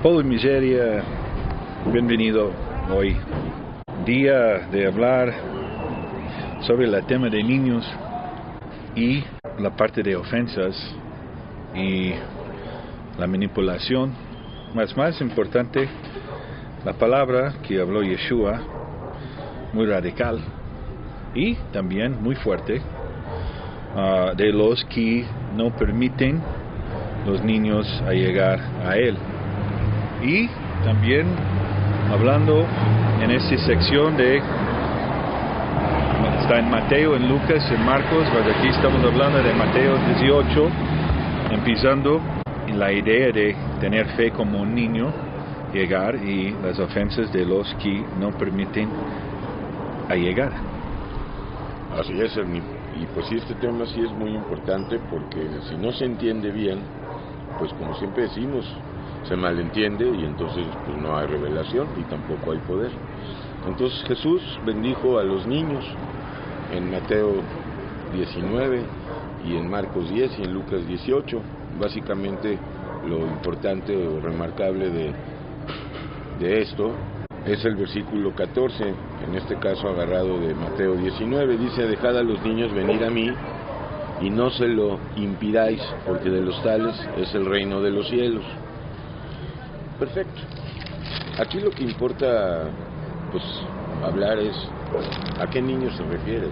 Polvo y miseria, bienvenido hoy. Día de hablar sobre el tema de niños y la parte de ofensas y la manipulación. Más importante, la palabra que habló Yeshua, muy radical y también muy fuerte, de los que no permiten los niños a llegar a Él. Y también hablando en esta sección está en Mateo, en Lucas, en Marcos, pero aquí estamos hablando de Mateo 18, empezando en la idea de tener fe como un niño, llegar y las ofensas de los que no permiten a llegar. Así es, Ernie. Y pues sí, este tema sí es muy importante porque si no se entiende bien, pues como siempre decimos, se malentiende y entonces pues no hay revelación y tampoco hay poder. Entonces Jesús bendijo a los niños en Mateo 19 y en Marcos 10 y en Lucas 18. Básicamente lo importante o remarcable de esto es el versículo 14, en este caso agarrado de Mateo 19, dice: dejad a los niños venir a mí y no se lo impidáis, porque de los tales es el reino de los cielos. Perfecto. Aquí lo que importa pues hablar es a qué niños se refiere,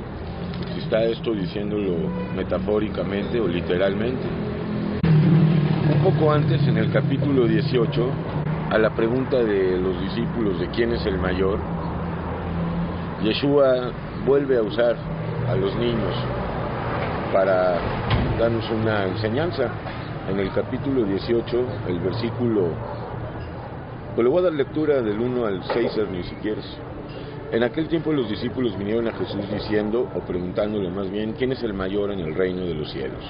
si está esto diciéndolo metafóricamente o literalmente. Un poco antes, en el capítulo 18, a la pregunta de los discípulos de quién es el mayor, Yeshua vuelve a usar a los niños para darnos una enseñanza. En el capítulo 18, el versículo, pues le voy a dar lectura del 1 al 6, ni si quieres. En aquel tiempo los discípulos vinieron a Jesús diciendo, o preguntándole más bien, ¿quién es el mayor en el reino de los cielos?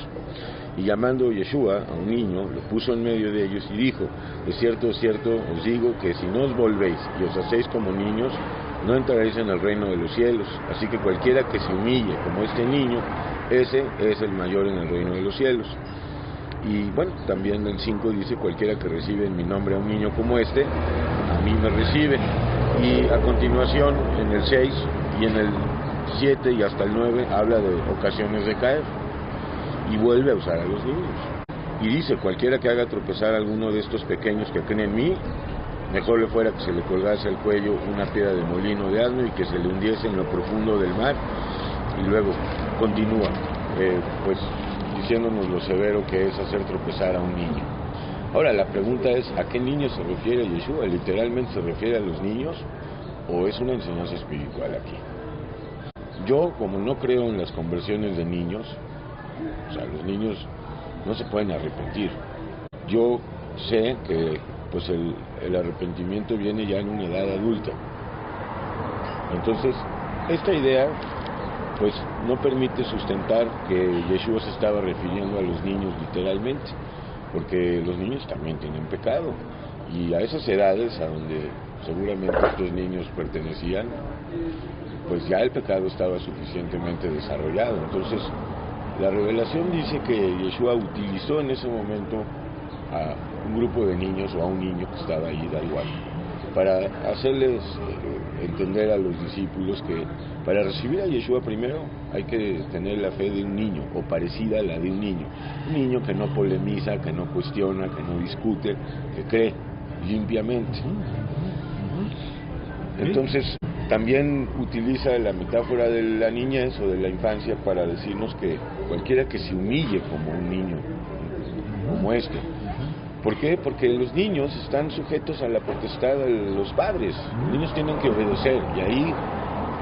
Y llamando Yeshua a un niño, lo puso en medio de ellos y dijo: de cierto, os digo que si no os volvéis y os hacéis como niños, no entraréis en el reino de los cielos. Así que cualquiera que se humille como este niño, ese es el mayor en el reino de los cielos. Y bueno, también el 5 dice: cualquiera que recibe en mi nombre a un niño como este, a mí me recibe. Y a continuación, en el 6 y en el 7 y hasta el 9, habla de ocasiones de caer. Y vuelve a usar a los niños. Y dice: cualquiera que haga tropezar a alguno de estos pequeños que creen en mí, mejor le fuera que se le colgase al cuello una piedra de molino de asno y que se le hundiese en lo profundo del mar. Y luego continúa, pues diciéndonos lo severo que es hacer tropezar a un niño. Ahora la pregunta es, ¿a qué niños se refiere Yeshua? ¿Literalmente se refiere a los niños o es una enseñanza espiritual aquí? Yo, como no creo en las conversiones de niños, o sea, los niños no se pueden arrepentir. Yo sé que pues el arrepentimiento viene ya en una edad adulta. Entonces, esta idea pues no permite sustentar que Yeshua se estaba refiriendo a los niños literalmente, porque los niños también tienen pecado, y a esas edades a donde seguramente estos niños pertenecían, pues ya el pecado estaba suficientemente desarrollado. Entonces, la revelación dice que Yeshua utilizó en ese momento a un grupo de niños o a un niño que estaba ahí, da igual, para hacerles entender a los discípulos que para recibir a Yeshua primero hay que tener la fe de un niño o parecida a la de un niño que no polemiza, que no cuestiona, que no discute, que cree limpiamente. Entonces también utiliza la metáfora de la niñez o de la infancia para decirnos que cualquiera que se humille como un niño como este. ¿Por qué? Porque los niños están sujetos a la potestad de los padres. Los niños tienen que obedecer, y ahí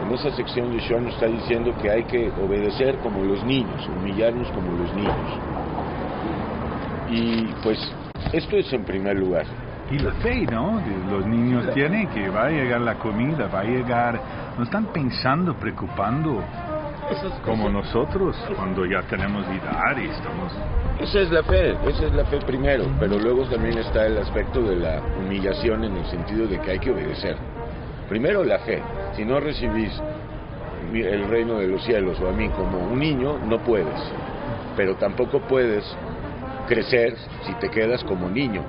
en esa sección Yeshua nos está diciendo que hay que obedecer como los niños, humillarnos como los niños. Y pues esto es en primer lugar. Y la fe, ¿no? Los niños tienen que va a llegar la comida, va a llegar, no están pensando, preocupando como nosotros cuando ya tenemos edad y estamos... Esa es la fe primero, pero luego también está el aspecto de la humillación en el sentido de que hay que obedecer. Primero la fe, si no recibís el reino de los cielos o a mí como un niño, no puedes, pero tampoco puedes crecer si te quedas como niño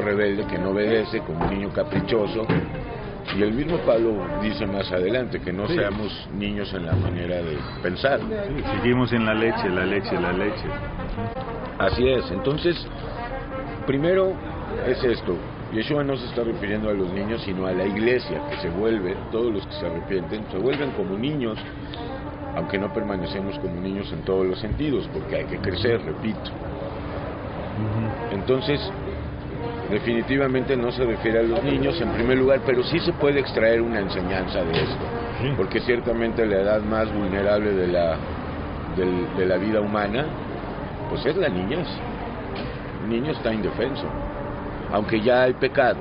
rebelde que no obedece, como niño caprichoso. Y el mismo Pablo dice más adelante que no seamos niños en la manera de pensar. Sí, seguimos en la leche. Así es. Entonces, primero es esto. Yeshua no se está refiriendo a los niños, sino a la iglesia, que se vuelve, todos los que se arrepienten, se vuelven como niños, aunque no permanecemos como niños en todos los sentidos, porque hay que crecer, repito. Entonces, definitivamente no se refiere a los niños en primer lugar, pero sí se puede extraer una enseñanza de esto, porque ciertamente la edad más vulnerable de la vida humana, pues es la niñez. El niño está indefenso, aunque ya hay pecado.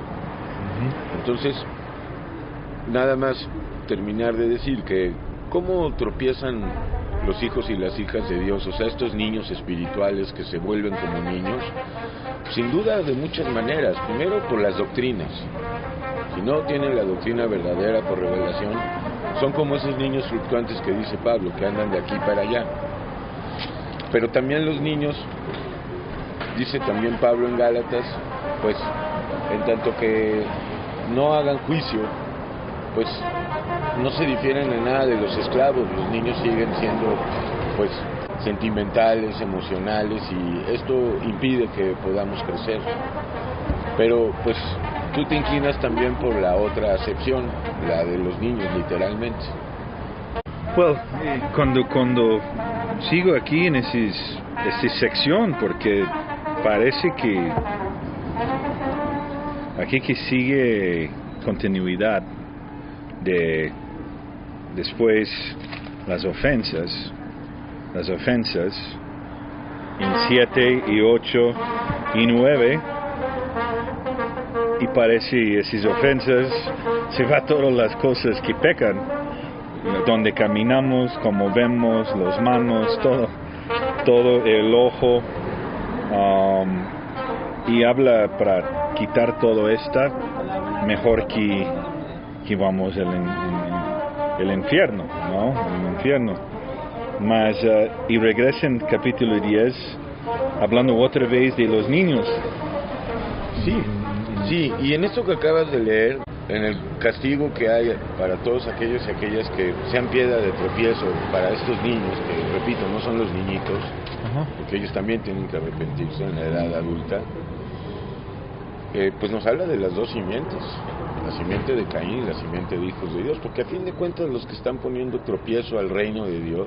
Entonces, nada más terminar de decir que cómo tropiezan los hijos y las hijas de Dios, o sea, estos niños espirituales que se vuelven como niños, sin duda de muchas maneras. Primero, por las doctrinas. Si no tienen la doctrina verdadera por revelación, son como esos niños fluctuantes que dice Pablo, que andan de aquí para allá. Pero también los niños, dice también Pablo en Gálatas, pues en tanto que no hagan juicio, pues no se difieren en nada de los esclavos. Los niños siguen siendo pues sentimentales, emocionales, y esto impide que podamos crecer. Pero pues tú te inclinas también por la otra acepción, la de los niños, literalmente. Well, cuando sigo aquí en esa sección, porque parece que aquí que sigue continuidad de después las ofensas en 7 y 8 y 9, y parece esas ofensas se va todas las cosas que pecan, donde caminamos, como vemos, las manos, todo el ojo, y habla para quitar todo esto, mejor que vamos el infierno, ¿no? El infierno. Mas, y regresa en capítulo 10, hablando otra vez de los niños. Sí, y en esto que acabas de leer, en el castigo que hay para todos aquellos y aquellas que sean piedra de tropiezo para estos niños, que repito, no son los niñitos, porque ellos también tienen que arrepentirse en la edad adulta, pues nos habla de las dos simientes, la simiente de Caín y la simiente de hijos de Dios, porque a fin de cuentas los que están poniendo tropiezo al reino de Dios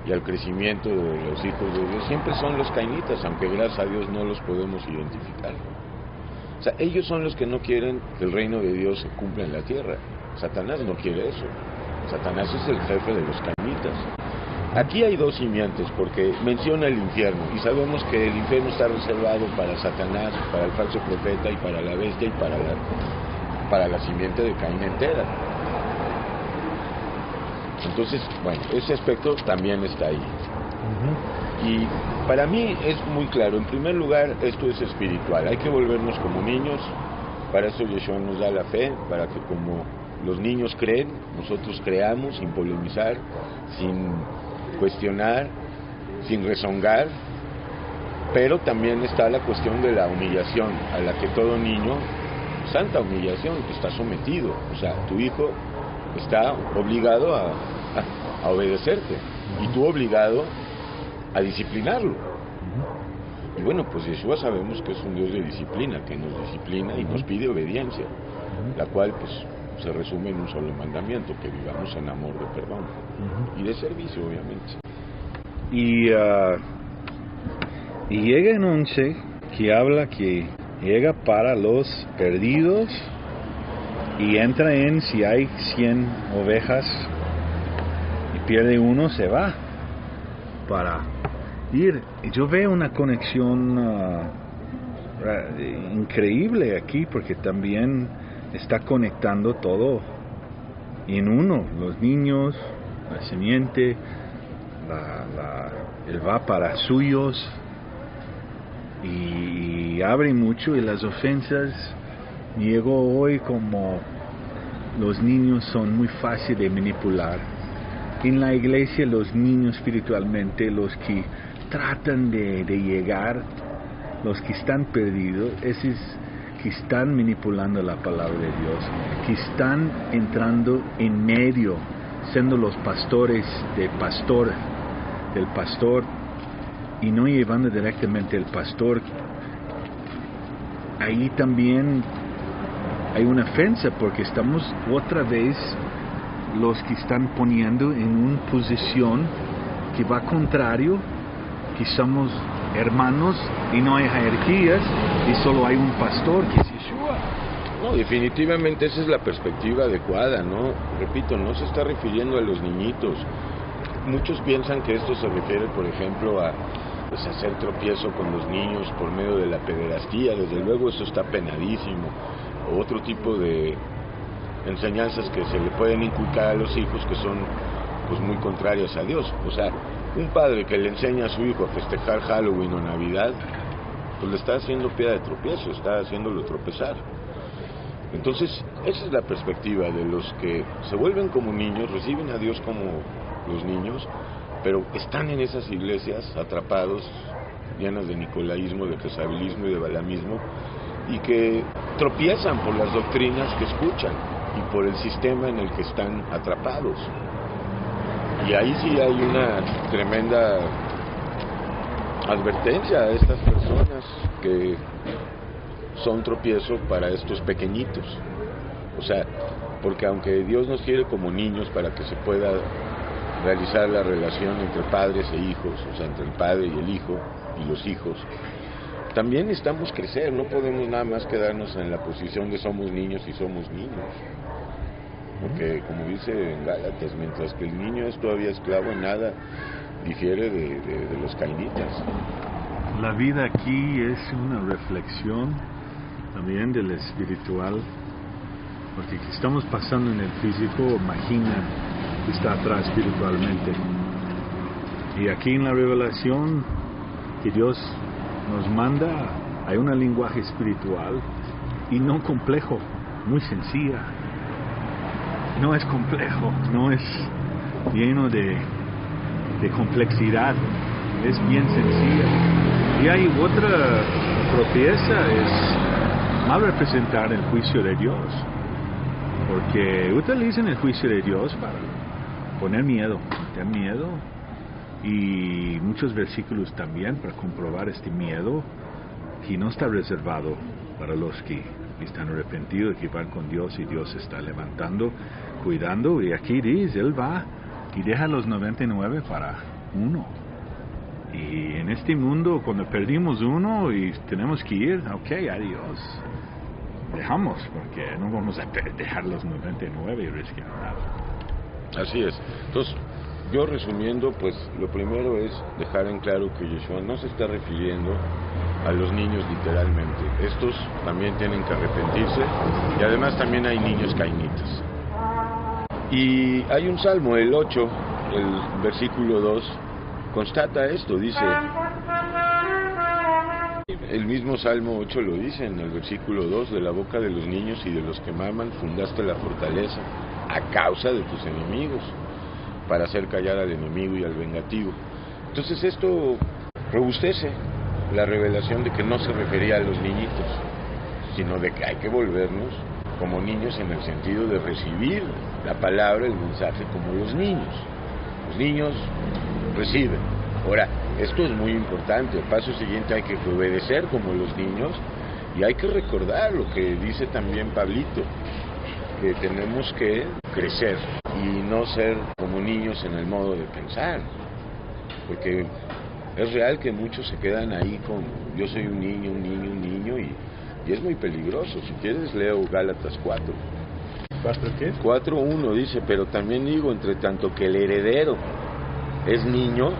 y al crecimiento de los hijos de Dios siempre son los cainitas, aunque gracias a Dios no los podemos identificar. O sea, ellos son los que no quieren que el reino de Dios se cumpla en la tierra. Satanás no quiere eso. Satanás es el jefe de los cainitas. Aquí hay dos simientes, porque menciona el infierno, y sabemos que el infierno está reservado para Satanás, para el falso profeta, y para la bestia, y para la simiente de Caín entera. Entonces, bueno, ese aspecto también está ahí. Y para mí es muy claro. En primer lugar, esto es espiritual. Hay que volvernos como niños. Para eso Yeshua nos da la fe, para que como los niños creen, nosotros creamos sin polemizar, sin cuestionar, sin rezongar. Pero también está la cuestión de la humillación, a la que todo niño, santa humillación, está sometido. O sea, tu hijo está obligado a obedecerte, y tú obligado a disciplinarlo. Y bueno, pues Yeshua sabemos que es un Dios de disciplina, que nos disciplina y nos pide obediencia, la cual pues se resume en un solo mandamiento, que vivamos en amor de perdón y de servicio, obviamente. Y llega en 11 que habla que llega para los perdidos, y entra en si hay 100 ovejas y pierde uno, se va para ir. Yo veo una conexión increíble aquí, porque también está conectando todo en uno, los niños, la simiente, él va para suyos, y abre mucho. Y las ofensas llegó hoy como los niños son muy fáciles de manipular. En la iglesia, los niños espiritualmente, los que tratan de llegar, los que están perdidos, esos que están manipulando la palabra de Dios, que están entrando en medio, siendo los pastores del pastor, y no llevando directamente al pastor. Ahí también hay una ofensa, porque estamos otra vez los que están poniendo en una posición que va contrario, que somos hermanos y no hay jerarquías y solo hay un pastor que es Yeshua. No, definitivamente esa es la perspectiva adecuada, ¿no? Repito, no se está refiriendo a los niñitos. Muchos piensan que esto se refiere, por ejemplo, a hacer tropiezo con los niños por medio de la pederastía. Desde luego eso está penadísimo. O otro tipo de enseñanzas que se le pueden inculcar a los hijos que son pues muy contrarias a Dios. O sea, un padre que le enseña a su hijo a festejar Halloween o Navidad, pues le está haciendo piedra de tropiezo, está haciéndolo tropezar. Entonces, esa es la perspectiva de los que se vuelven como niños, reciben a Dios como los niños, pero están en esas iglesias atrapados, llenas de nicolaísmo, de jezabilismo y de balamismo, y que tropiezan por las doctrinas que escuchan y por el sistema en el que están atrapados. Y ahí sí hay una tremenda advertencia a estas personas que son tropiezo para estos pequeñitos. O sea, porque aunque Dios nos quiere como niños para que se pueda realizar la relación entre padres e hijos, o sea, entre el padre y el hijo y los hijos, también necesitamos crecer, no podemos nada más quedarnos en la posición de somos niños y somos niños. Porque, como dice en Gálatas, mientras que el niño es todavía esclavo, en nada difiere de los cainitas. La vida aquí es una reflexión también del espiritual, porque estamos pasando en el físico, imagina que está atrás espiritualmente. Y aquí en la revelación que Dios nos manda, hay un lenguaje espiritual y no complejo, muy sencilla. No es complejo, no es lleno de complejidad, es bien sencilla. Y hay otra tropieza, es mal representar el juicio de Dios, porque utilizan el juicio de Dios para poner miedo, y muchos versículos también para comprobar este miedo que no está reservado para los que están arrepentidos, que van con Dios y Dios está levantando, cuidando. Y aquí dice, Él va y deja los 99 para uno. Y en este mundo, cuando perdimos uno y tenemos que ir, ok, adiós, dejamos, porque no vamos a dejar los 99 y riscar nada. Así es. Entonces, yo resumiendo, pues lo primero es dejar en claro que Yeshua no se está refiriendo a los niños literalmente. Estos también tienen que arrepentirse, y además también hay niños cainitas. Y hay un salmo, el 8, el versículo 2, constata esto, dice, el mismo Salmo 8 lo dice en el versículo 2, de la boca de los niños y de los que maman fundaste la fortaleza a causa de tus enemigos, para hacer callar al enemigo y al vengativo. Entonces esto robustece la revelación de que no se refería a los niñitos, sino de que hay que volvernos como niños en el sentido de recibir la palabra, el mensaje como los niños. Los niños reciben. Ahora, esto es muy importante. El paso siguiente, hay que obedecer como los niños y hay que recordar lo que dice también Pablito, que tenemos que crecer y no ser como niños en el modo de pensar, porque es real que muchos se quedan ahí con yo soy un niño y es muy peligroso. Si quieres leo Gálatas 4. ¿4 qué? 4:1 dice, pero también digo, entre tanto que el heredero es niño,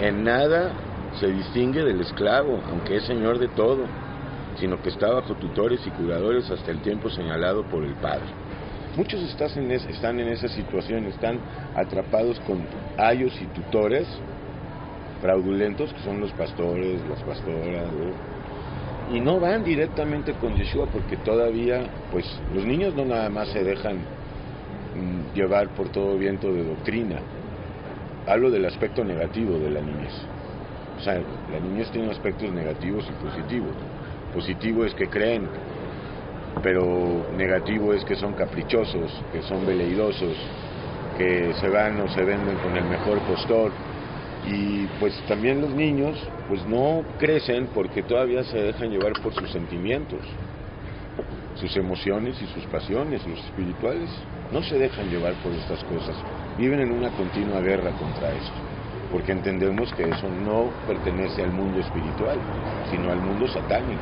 en nada se distingue del esclavo, aunque es señor de todo, sino que está bajo tutores y cuidadores hasta el tiempo señalado por el Padre. Muchos están en esa situación, están atrapados con ayos y tutores fraudulentos, que son los pastores, las pastoras, ¿no? Y no van directamente con Yeshua, porque todavía, pues, los niños no nada más se dejan llevar por todo viento de doctrina. Hablo del aspecto negativo de la niñez. O sea, la niñez tiene aspectos negativos y positivos. Positivo es que creen, pero negativo es que son caprichosos, que son veleidosos, que se van o se venden con el mejor postor. Y pues también los niños pues no crecen porque todavía se dejan llevar por sus sentimientos, sus emociones y sus pasiones. Los espirituales no se dejan llevar por estas cosas, viven en una continua guerra contra esto, porque entendemos que eso no pertenece al mundo espiritual, sino al mundo satánico.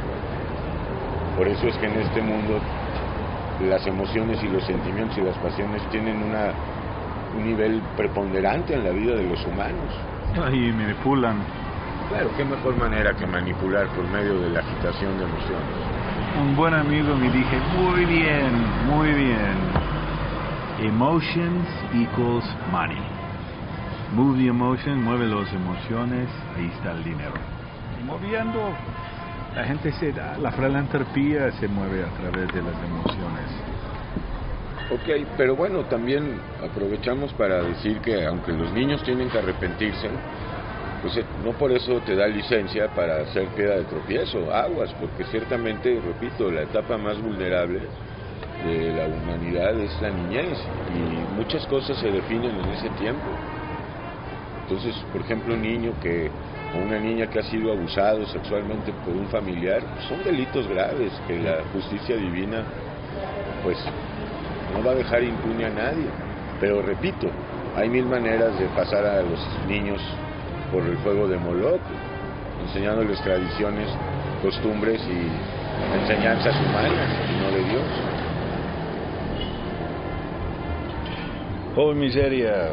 Por eso es que en este mundo las emociones y los sentimientos y las pasiones tienen un nivel preponderante en la vida de los humanos. Y manipulan. Claro, qué mejor manera que manipular por medio de la agitación de emociones. Un buen amigo me dije, muy bien. Emotions equals money. Move the emotion, mueve las emociones, ahí está el dinero. Y moviendo, la gente la filantropía se mueve a través de las emociones. Ok, pero bueno, también aprovechamos para decir que aunque los niños tienen que arrepentirse, pues no por eso te da licencia para hacer piedra de tropiezo, aguas, porque ciertamente, repito, la etapa más vulnerable de la humanidad es la niñez y muchas cosas se definen en ese tiempo. Entonces, por ejemplo, un niño o una niña que ha sido abusado sexualmente por un familiar, son delitos graves que la justicia divina pues no va a dejar impune a nadie. Pero repito, hay mil maneras de pasar a los niños por el fuego de Moloch, enseñándoles tradiciones, costumbres y enseñanzas humanas y no de Dios. Oh, miseria.